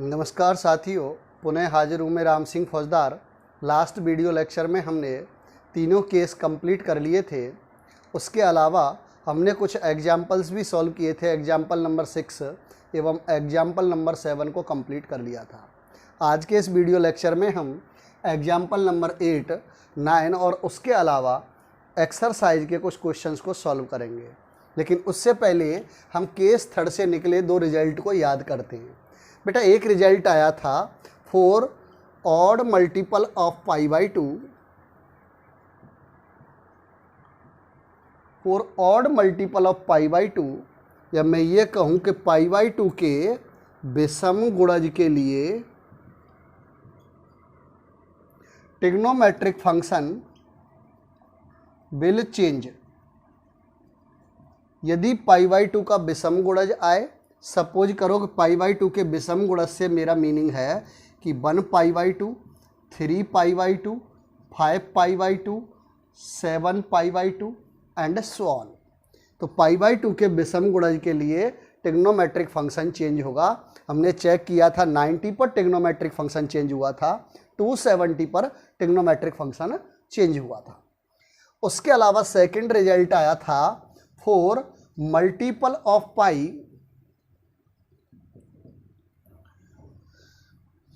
नमस्कार साथियों, पुनः हाजिर हूँ मैं राम सिंह फौजदार। लास्ट वीडियो लेक्चर में हमने तीनों केस कंप्लीट कर लिए थे। उसके अलावा हमने कुछ एग्जाम्पल्स भी सॉल्व किए थे। एग्जाम्पल नंबर 6 एवं एग्जाम्पल नंबर 7 को कंप्लीट कर लिया था। आज के इस वीडियो लेक्चर में हम एग्जाम्पल नंबर 8, 9 और उसके अलावा एक्सरसाइज के कुछ क्वेश्चंस को सॉल्व करेंगे। लेकिन उससे पहले हम केस थर्ड से निकले दो रिजल्ट को याद करते हैं। बेटा, एक रिजल्ट आया था 4 odd multiple of π/2, 4 odd multiple of π/2, या मैं ये कहूँ कि π/2 के विषम गुणज के लिए ट्रिग्नोमेट्रिक फंक्शन विल चेंज। यदि π/2 का विषम गुणज आए, सपोज करो कि π/2 के विषम गुणज से मेरा मीनिंग है कि 1π/2, 3π/2, 5π/2, 7π/2 एंड सो ऑन। तो π/2 के विषम गुणज के लिए ट्रिग्नोमेट्रिक फंक्शन चेंज होगा। हमने चेक किया था 90 पर ट्रिग्नोमेट्रिक फंक्शन चेंज हुआ था, 270 पर ट्रिग्नोमेट्रिक फंक्शन चेंज हुआ था। उसके अलावा सेकंड रिजल्ट आया था 4 मल्टीपल ऑफ पाई,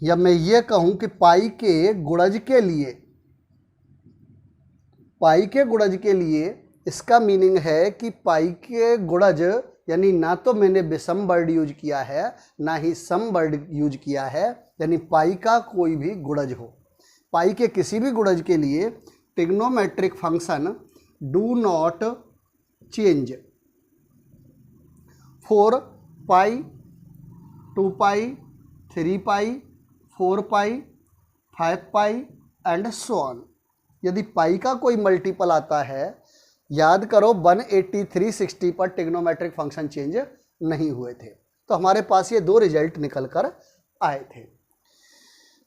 या मैं ये कहूं कि पाई के गुणज के लिए, पाई के गुणज के लिए इसका मीनिंग है कि पाई के गुणज, यानी ना तो मैंने विषम वर्ड यूज किया है ना ही सम वर्ड यूज किया है, यानी पाई का कोई भी गुणज हो, पाई के किसी भी गुणज के लिए trigonometric function do not change. 4π, 2π, 3π, 4π, 5π and so on. यदि पाई का कोई मल्टीपल आता है, याद करो 180, 360 पर ट्रिग्नोमेट्रिक फंक्शन चेंज नहीं हुए थे। तो हमारे पास ये दो रिजल्ट निकल कर आए थे।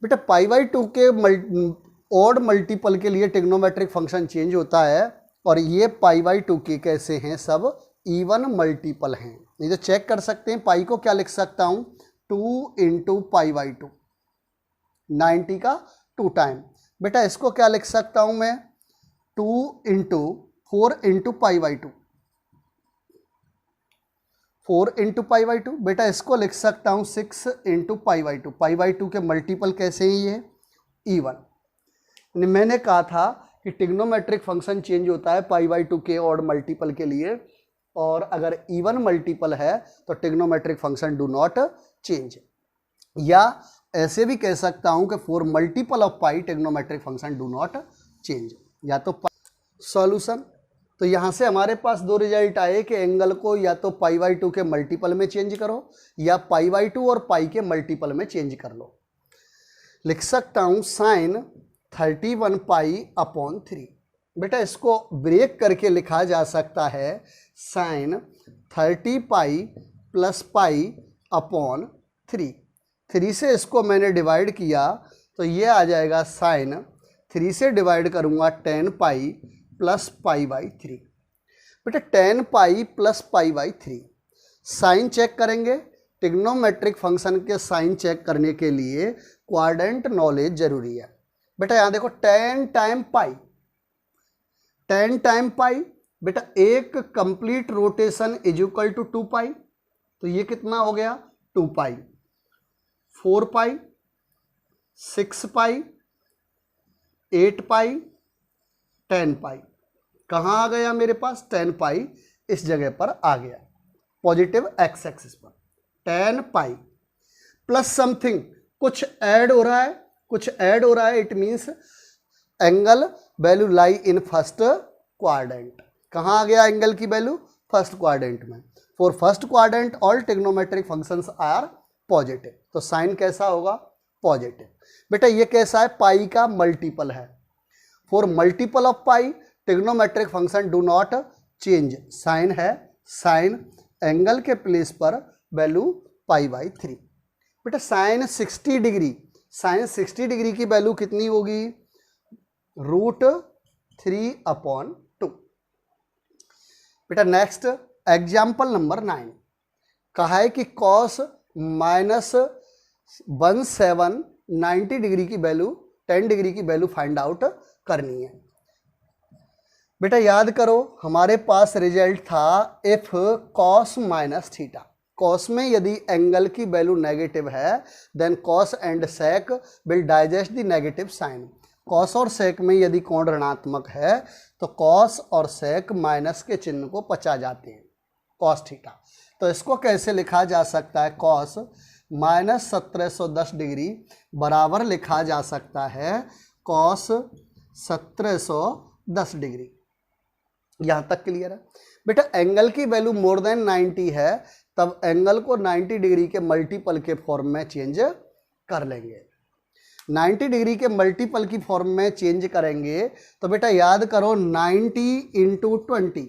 बेटा, π/2 के ऑड मल्टीपल के लिए ट्रिग्नोमेट्रिक फंक्शन चेंज होता है, और ये π/2 के कैसे हैं, सब इवन मल्टीपल हैं। नहीं तो चेक कर सकते हैं, पाई को क्या लिख सकता हूँ, 2 × π/2, 90 का 2 टाइम। बेटा, इसको क्या लिख सकता हूं मैं, 2 × 4 × π/2, 4 × π/2। बेटा, इसको लिख सकता हूं 6 × π/2। π/2 के मल्टीपल कैसे हैं, ये इवन। मैंने कहा था कि ट्रिग्नोमेट्रिक फंक्शन चेंज होता है π/2 के ऑड मल्टीपल के लिए, और अगर इवन मल्टीपल है तो trigonometric function do not change. या ऐसे भी कह सकता हूं कि 4 multiple of pi trigonometric function do not change. या तो सॉल्यूशन, तो यहां से हमारे पास दो रिजल्ट आए कि एंगल को या तो π/2 के मल्टीपल में चेंज करो, या π/2 और पाई के मल्टीपल में चेंज कर लो। लिख सकता हूं sin 31π/3। बेटा, इसको ब्रेक करके लिखा जा सकता है sin 30π + π/3। 3 से इसको मैंने डिवाइड किया तो ये आ जाएगा sin, 3 से डिवाइड करूंगा 10π + π/3। बेटा, 10π + π/3 साइन चेक करेंगे। ट्रिग्नोमेट्रिक फंक्शन के साइन चेक करने के लिए क्वाड्रेंट नॉलेज जरूरी है। बेटा, यहां देखो 10 टाइम पाई, 10 टाइम पाई। बेटा, एक complete rotation is equal to 2π, तो ये कितना हो गया, 2π, 4π, 6π, 8π, 10π। कहाँ आ गया मेरे पास, 10π इस जगह पर आ गया, पॉजिटिव एक्स एक्सिस पर। 10π प्लस समथिंग, कुछ ऐड हो रहा है, कुछ ऐड हो रहा है, it means angle value lie in first quadrant. कहाँ आ गया एंगल की वैल्यू, फर्स्ट क्वाड्रेंट में। For first quadrant all trigonometric functions are positive, तो साइन कैसा होगा, पॉजिटिव। बेटा, ये कैसा है, पाई का मल्टीपल है। For multiple of pi trigonometric function do not change. Sine है, साइन एंगल के प्लेस पर वैल्यू π/3। बेटा, साइन 60 डिग्री, साइन 60 डिग्री की वैल्यू कितनी होगी, √3/2। बेटा, नेक्स्ट एग्जाम्पल नंबर 9 कहा है कि cos 90 डिग्री की वैल्यू 10 डिग्री की वैल्यू फाइंड आउट करनी है। बेटा याद करो हमारे पास रिजल्ट था if cos minus theta. Cos में यदि एंगल की वैल्यू नेगेटिव है then cos and sec will digest the negative sign. Cos और सेक में यदि कोण ऋणात्मक है तो कॉस और सेक माइनस के चिन्ह को पचा जाते हैं, कॉस थीटा। तो इसको कैसे लिखा जा सकता है, कॉस माइनस 1710 डिग्री बराबर लिखा जा सकता है कॉस 1710 डिग्री। यहाँ तक क्लियर है बेटा। एंगल की वैल्यू मोर देन 90 है तब एंगल को 90 डिग्री के मल्टीपल के फॉर्म में चेंज कर लेंगे। 90 डिग्री के मल्टीपल की फॉर्म में चेंज करेंगे तो बेटा याद करो 90 इंटू 20,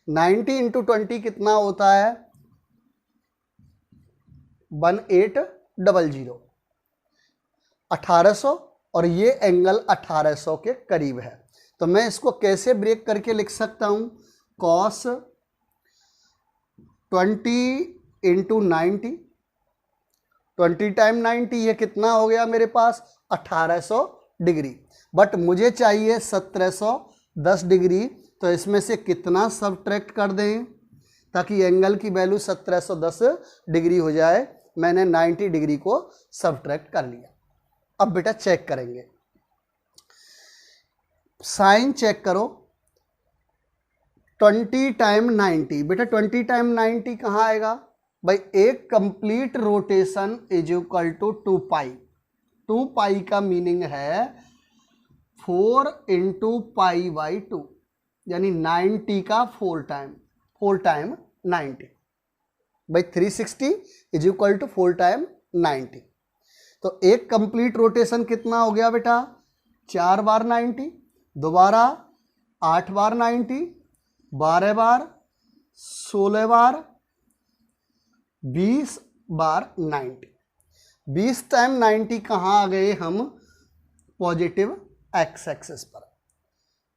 90 इंटू 20 कितना होता है 1800, 1800 और ये एंगल 1800 के करीब है। तो मैं इसको कैसे ब्रेक करके लिख सकता हूं, कॉस 20 इंटू 90, 20 टाइम 90 ये कितना हो गया मेरे पास 1800 डिग्री। बट मुझे चाहिए 1710 डिग्री, तो इसमें से कितना सबट्रैक्ट कर दें ताकि एंगल की वैल्यू 1710 डिग्री हो जाए। मैंने 90 डिग्री को सबट्रैक्ट कर लिया। अब बेटा चेक करेंगे, साइन चेक करो 20 टाइम 90। बेटा 20 टाइम 90 कहाँ आएगा भाई, एक complete rotation is equal to 2 pi. 2 pi का मीनिंग है 4 इंटू पाई बाई 2, यानी 90 का 4 टाइम 90 भाई 360 इज इक्वल टू 4 टाइम 90। तो एक कंप्लीट रोटेशन कितना हो गया बेटा 4 बार 90, दोबारा 8 बार 90, 12 बार, 16 बार, 20 बार 90। 20 टाइम 90 कहाँ आ गए हम पॉजिटिव एक्स एक्सिस पर।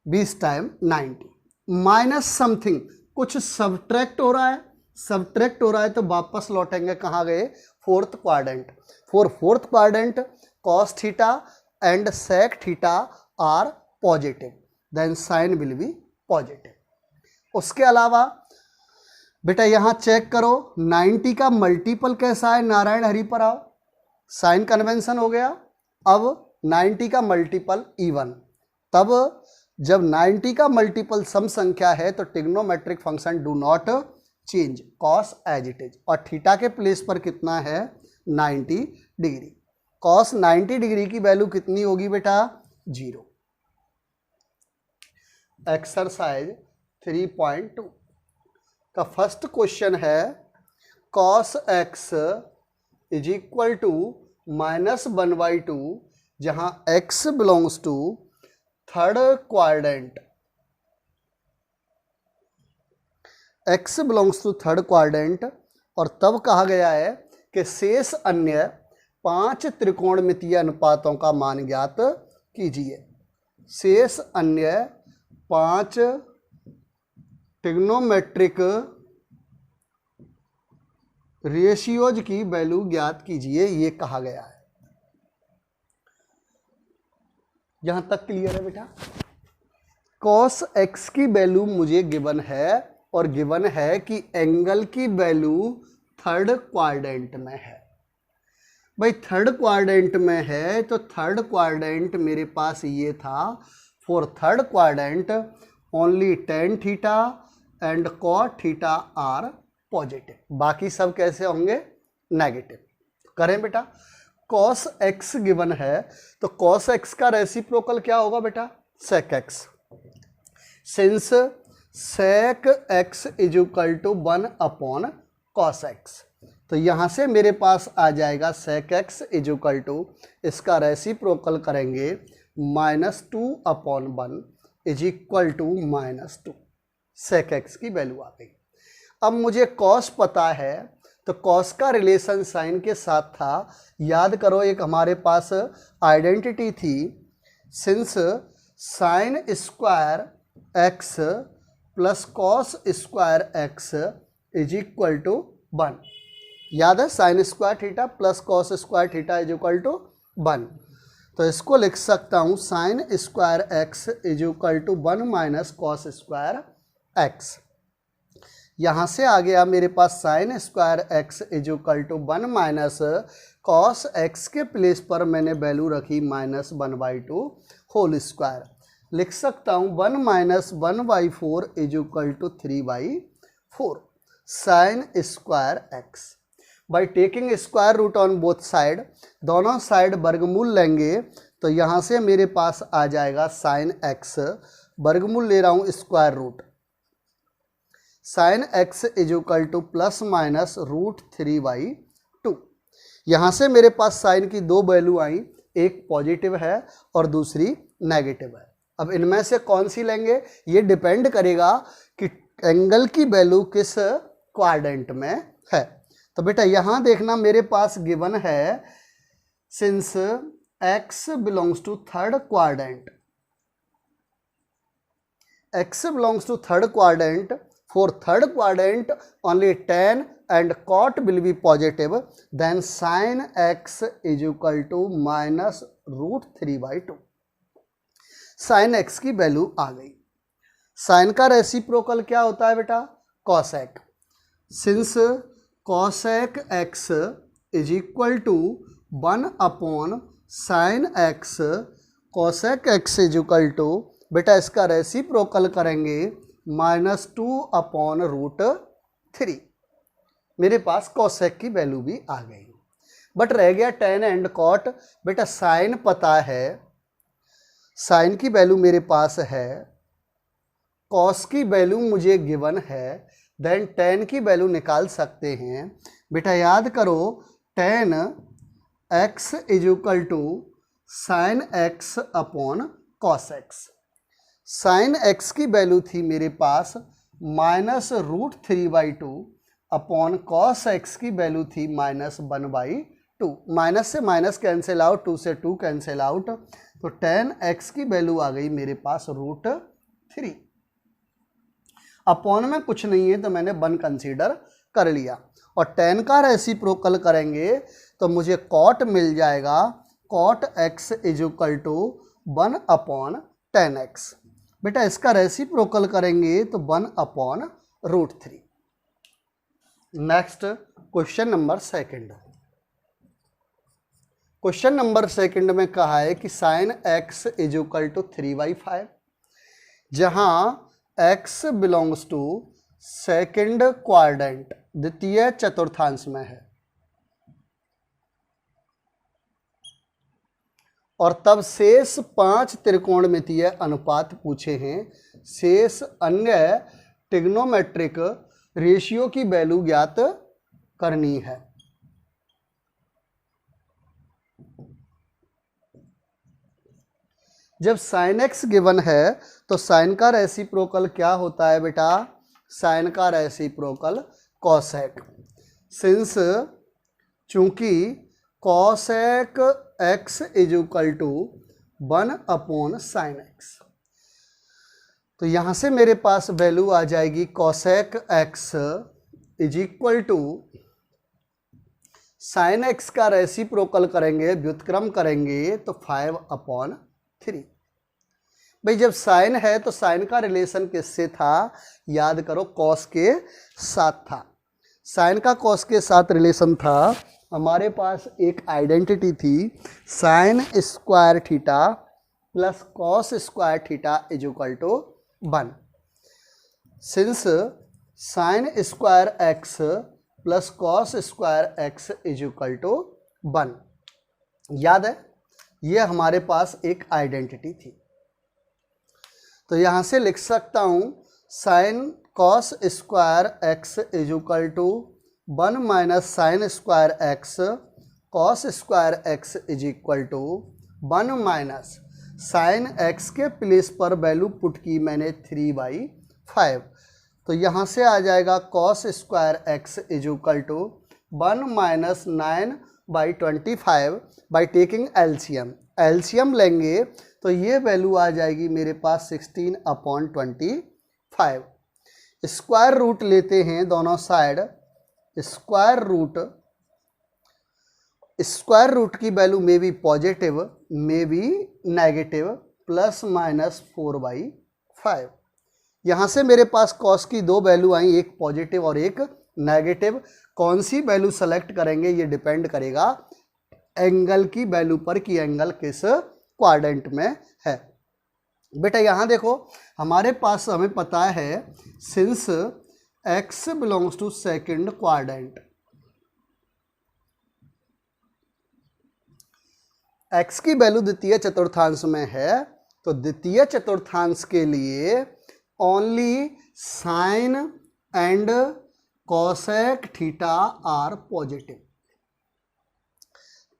20 टाइम 90 माइनस समथिंग, कुछ सब्ट्रैक्ट हो रहा है, सब्ट्रैक्ट हो रहा है तो वापस लौटेंगे कहाँ गए, fourth quadrant. For fourth quadrant cos theta and sec theta are positive, then sine will be positive. उसके अलावा बेटा यहाँ चेक करो 90 का मल्टीपल कैसा है, नारायण हरि पर आओ, साइन कन्वेंशन हो गया। अब 90 का मल्टीपल इवन, तब जब 90 का मल्टीपल सम संख्या है तो trigonometric function do not change, cos as it is. और थीटा के प्लेस पर कितना है 90 डिग्री। कॉस 90 डिग्री की वैल्यू कितनी होगी बेटा 0। एक्सरसाइज 3.2 का फर्स्ट क्वेश्चन है cos x is equal to -1/2, जहां x belongs to third quadrant, x belongs to third quadrant. और तब कहा गया है कि शेष अन्य 5 त्रिकोणमितीय अनुपातों का मान ज्ञात कीजिए। शेष अन्य 5 ट्रिग्नोमेट्रिक रेशियोज की वैल्यू ज्ञात कीजिए, ये कहा गया है। यहां तक क्लियर है बेटा। कॉस एक्स की वैल्यू मुझे गिवन है और गिवन है कि एंगल की वैल्यू थर्ड क्वाड्रेंट में है। भाई थर्ड क्वाड्रेंट में है तो थर्ड क्वाड्रेंट मेरे पास ये था, for third quadrant only tan theta and cot theta are positive, बाकी सब कैसे होंगे नेगेटिव। करें बेटा, cos x गिवन है तो cos x का रेसिप्रोकल क्या होगा बेटा sec x। Since sec x is equal to 1/cos x, तो यहां से मेरे पास आ जाएगा sec x is equal to, इसका रेसिप्रोकल करेंगे -2/1 is equal to -2। sec x की वैल्यू आ गई। अब मुझे cos पता है तो cos का रिलेशन साइन के साथ था। याद करो एक हमारे पास आइडेंटिटी थी, since sine square x plus cos square x is equal to 1। याद है, sine square theta plus cos square theta is equal to 1। तो इसको लिख सकता हूँ sine square x is equal to 1 minus cos square x. यहाँ से आ गया मेरे पास sine square x is equal to 1 minus cos x के प्लेस पर मैंने वैल्यू रखी -1/2 होल स्क्वायर। लिख सकता हूँ 1 minus 1/4 is equal to 3/4 sine square x. By taking square root on both side, दोनों साइड वर्गमूल लेंगे तो यहाँ से मेरे पास आ जाएगा साइन एक्स, वर्गमूल ले रहा हूँ square root, sine x is equal to plus minus √3/2। यहाँ से मेरे पास साइन की दो वैल्यू आई, एक पॉजिटिव है और दूसरी नेगेटिव है। अब इनमें से कौन सी लेंगे ये डिपेंड करेगा कि एंगल की वैल्यू किस क्वाड्रेंट में है। तो बेटा यहाँ देखना मेरे पास गिवन है since x belongs to third quadrant, x belongs to third quadrant, for third quadrant only tan and cot will be positive, then sin x is equal to minus √3/2। sin x की value आ गई। sin का reciprocal क्या होता है बेटा? cosec। Since cosec x is equal to 1 upon sine x, cosec x is equal to, बेटा इसका रेसिप्रोकल करेंगे -2/√3। मेरे पास कॉसेक की वैल्यू भी आ गई, बट रह गया टेन एंड कॉट। बेटा साइन पता है, साइन की वैल्यू मेरे पास है, कॉस की वैल्यू मुझे गिवन है, देन टेन की वैल्यू निकाल सकते हैं। बेटा याद करो tan x is equal to sine x upon cos x. Sine x की वैल्यू थी मेरे पास -√3/2 अपॉन कॉस एक्स की वैल्यू थी -1/2। माइनस से माइनस कैंसिल आउट, 2 से 2 कैंसिल आउट, तो tan x की वैल्यू आ गई मेरे पास √3। अपॉन में कुछ नहीं है तो मैंने 1 कंसीडर कर लिया। और tan का रेसिप्रोकल करेंगे तो मुझे कॉट मिल जाएगा, cot x is equal to 1 upon tan x। बेटा इसका रेसिप्रोकल करेंगे तो 1/√3। Next question number second. Question number second में कहा है कि sine x is equal to 3/5, जहां x belongs to second quadrant, द्वितीय चतुर्थांश में है, और तब शेष 5 त्रिकोणमितीय अनुपात पूछे हैं। शेष अन्य ट्रिग्नोमेट्रिक रेशियो की वैल्यू ज्ञात करनी है। जब साइन एक्स गिवन है तो साइन का रेसिप्रोकल क्या होता है बेटा? साइन का रेसिप्रोकल कॉसेक। सिंस चूंकि cosec x is equal to 1 upon sine x, तो यहाँ से मेरे पास वैल्यू आ जाएगी cosec x is equal to sine x का रेसिप्रोकल करेंगे, व्युत्क्रम करेंगे तो 5/3। भाई जब साइन है तो साइन का रिलेशन किससे था? याद करो कॉस के साथ था। साइन का कॉस के साथ रिलेशन था। हमारे पास एक आइडेंटिटी थी sine square theta plus cos square theta is equal to 1। Since sine square x plus cos square x is equal to 1, याद है ये हमारे पास एक आइडेंटिटी थी। तो यहाँ से लिख सकता हूँ sine cos square x is equal to 1 minus sine square x cos square x is equal to 1 minus sine x के प्लेस पर वैल्यू पुट की मैंने 3/5। तो यहाँ से आ जाएगा cos square x is equal to 1 minus 9/25 by taking LCM. LCM लेंगे तो ये वैल्यू आ जाएगी मेरे पास 16/25। स्क्वायर रूट लेते हैं दोनों side, square root square root की value may be positive may be negative +-4/5। यहाँ से मेरे पास कॉस की दो वैल्यू आई, एक पॉजिटिव और एक नेगेटिव। कौन सी वैल्यू सेलेक्ट करेंगे ये डिपेंड करेगा एंगल की वैल्यू पर कि एंगल किस क्वाड्रेंट में है। बेटा यहाँ देखो हमारे पास हमें पता है since x belongs to second quadrant, x की वैल्यू द्वितीय चतुर्थांश में है, तो द्वितीय चतुर्थांश के लिए only sine and cosec theta are positive.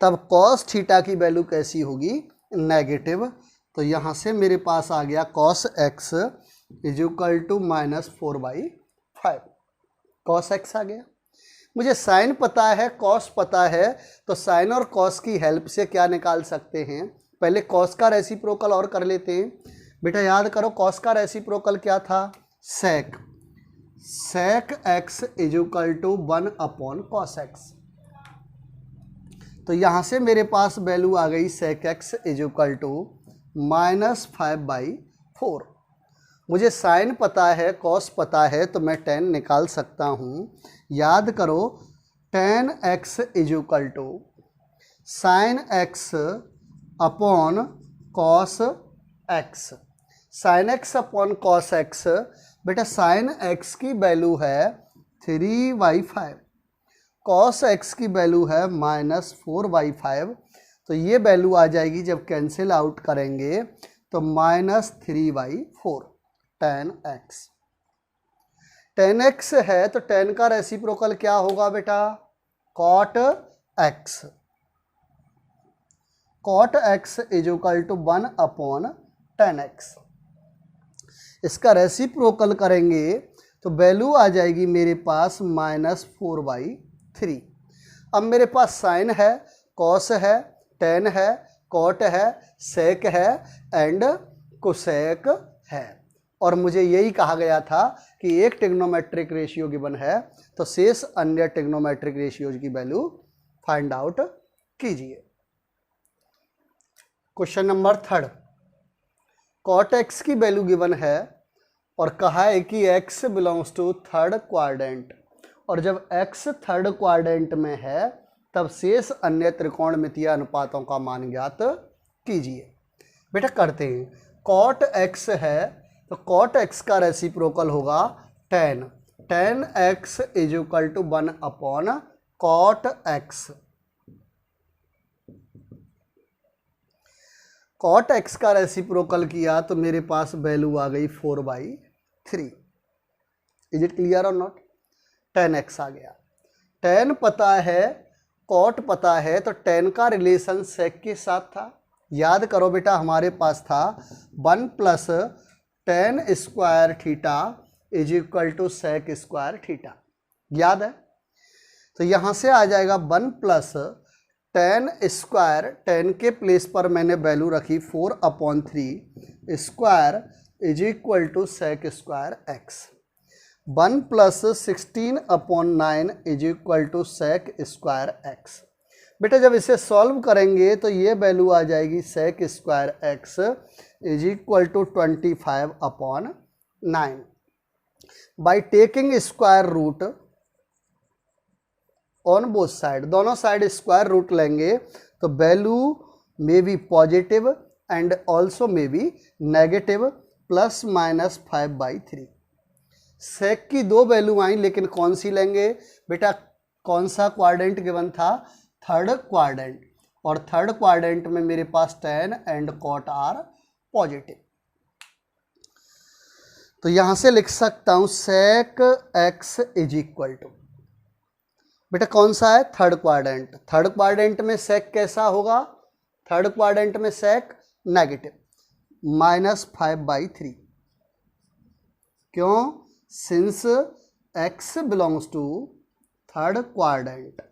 तब कॉस थीटा की वैल्यू कैसी होगी? नेगेटिव। तो यहाँ से मेरे पास आ गया cos x is equal to -4/5। Cos x आ गया। मुझे साइन पता है, कॉस पता है, तो साइन और कॉस की हेल्प से क्या निकाल सकते हैं? पहले कॉस का रेसिप्रोकल और कर लेते हैं। बेटा याद करो कॉस का रेसिप्रोकल क्या था? Sec. Sec x is equal to 1/cos x. तो यहाँ से मेरे पास वैल्यू आ गई sec x is equal to -5/4। मुझे साइन पता है, कॉस पता है, तो मैं tan निकाल सकता हूँ। याद करो tan x is equal to sine x upon cos x. Sine x upon cos x. बेटा साइन एक्स की वैल्यू है 3/5, कॉस एक्स की वैल्यू है -4/5। तो ये वैल्यू आ जाएगी जब कैंसिल आउट करेंगे तो -3/4 tan x। tan x है तो tan का रेसिप्रोकल क्या होगा बेटा? cot x। cot x is equal to 1/tan x। इसका रेसिप्रोकल करेंगे तो वैल्यू आ जाएगी मेरे पास -4/3। अब मेरे पास साइन है, कॉस है, tan है, cot है, सेक है एंड कोसेक है। और मुझे यही कहा गया था कि एक ट्रिग्नोमेट्रिक रेशियो गिवन है तो शेष अन्य ट्रिग्नोमेट्रिक रेशियोज की वैल्यू फाइंड आउट कीजिए। क्वेश्चन नंबर 3, cot x की वैल्यू गिवन है और कहा है कि x belongs to third quadrant, और जब x थर्ड क्वाड्रेंट में है तब शेष अन्य त्रिकोणमितीय अनुपातों का मान ज्ञात कीजिए। बेटा करते हैं। cot x है तो cot x का रेसिप्रोकल होगा tan। tan x is equal to 1/cot x। cot x का रेसिप्रोकल किया तो मेरे पास वैल्यू आ गई 4/3। इज इट क्लियर और नॉट? tan x आ गया। tan पता है, cot पता है, तो tan का रिलेशन sec के साथ था। याद करो बेटा हमारे पास था 1 + tan square theta is equal to sec square theta. याद है? तो यहाँ से आ जाएगा 1 + tan स्क्वायर, tan के प्लेस पर मैंने वैल्यू रखी 4/3 square is equal to sec square x। 1 + 16/9 is equal to sec square x। बेटा जब इसे सॉल्व करेंगे तो ये वैल्यू आ जाएगी sec square x is equal to 25/9। By taking square root on both side, दोनों साइड स्क्वायर रूट लेंगे तो value may be positive and also may be negative +-5/3। Sec की दो वैल्यू आई लेकिन कौन सी लेंगे? बेटा कौन सा क्वाड्रेंट गिवन था? थर्ड क्वाड्रेंट, और थर्ड क्वाड्रेंट में मेरे पास tan and cot are positive. तो यहां से लिख सकता हूं sec x is equal to, बेटा कौन सा है? Third quadrant. थर्ड क्वाड्रेंट में sec कैसा होगा? थर्ड क्वाड्रेंट में sec नेगेटिव -5/3। क्यों? Since x belongs to third quadrant,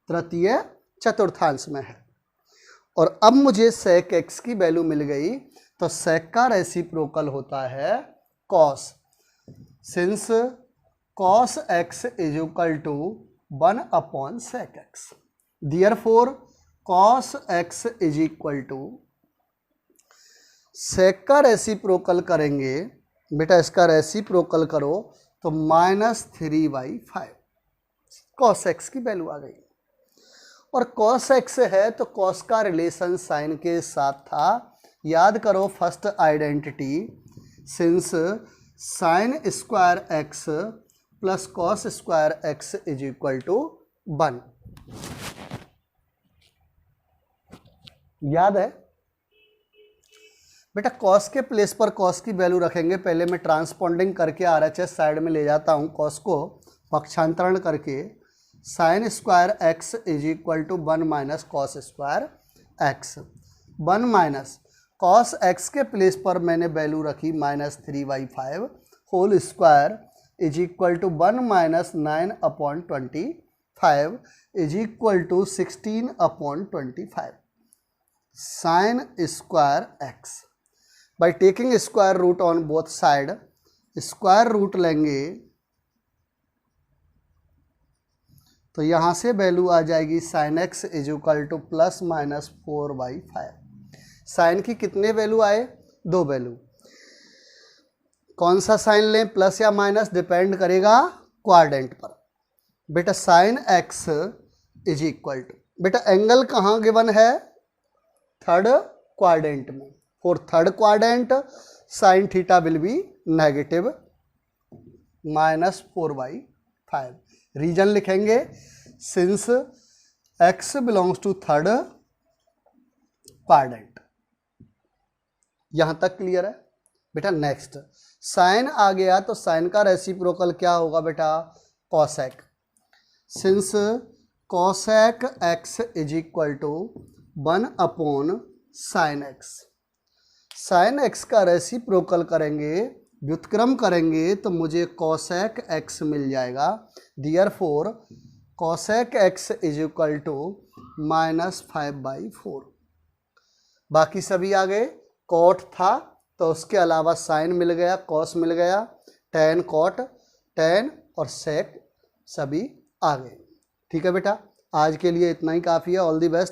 तृतीय चतुर्थांश में है। और अब मुझे sec x की वैल्यू मिल गई तो sec का रेसिप्रोकल होता है cos। Since cos x is equal to 1/sec x। Therefore cos x is equal to, sec का रेसिप्रोकल करेंगे बेटा, इसका रेसिप्रोकल करो तो -3/5 cos x की वैल्यू आ गई। और cos x है तो cos का रिलेशन साइन के साथ था। याद करो first identity, since sine square x plus cos square x is equal to 1। याद है बेटा, cos के प्लेस पर cos की वैल्यू रखेंगे। पहले मैं ट्रांसपोंडिंग करके RHS साइड में ले जाता हूँ, cos को पक्षांतरण करके sine square x is equal to 1 minus cos square x। 1 minus cos x के प्लेस पर मैंने वैल्यू रखी -3/5 whole square is equal to 1 minus 9/25 is equal to 16/25 sine square x। By taking square root on both side, square root लेंगे तो यहाँ से value आ जाएगी sine x is equal to +-4/5। Sine की कितने वैल्यू आए? 2 वैल्यू। कौन सा साइन लें, प्लस या माइनस, डिपेंड करेगा क्वाड्रेंट पर। बेटा sine x is equal to, बेटा एंगल कहाँ गिवन है? थर्ड क्वाड्रेंट में। For third quadrant sine theta will be negative -4/5। Reason लिखेंगे, since x belongs to third quadrant. यहां तक क्लियर है बेटा। नेक्स्ट साइन आ गया तो साइन का रेसिप्रोकल क्या होगा बेटा? Cosec. Since cosec x is equal to 1/sin x। Sine x का रेसिप्रोकल करेंगे, व्युत्क्रम करेंगे तो मुझे कॉसेक x मिल जाएगा। Therefore cosec x is equal to -5/4। बाकी सभी आ गए। कॉट था तो उसके अलावा साइन मिल गया, कॉस मिल गया, टेन कॉट, टेन और सेक सभी आ गए। ठीक है बेटा, आज के लिए इतना ही काफ़ी है। All the best.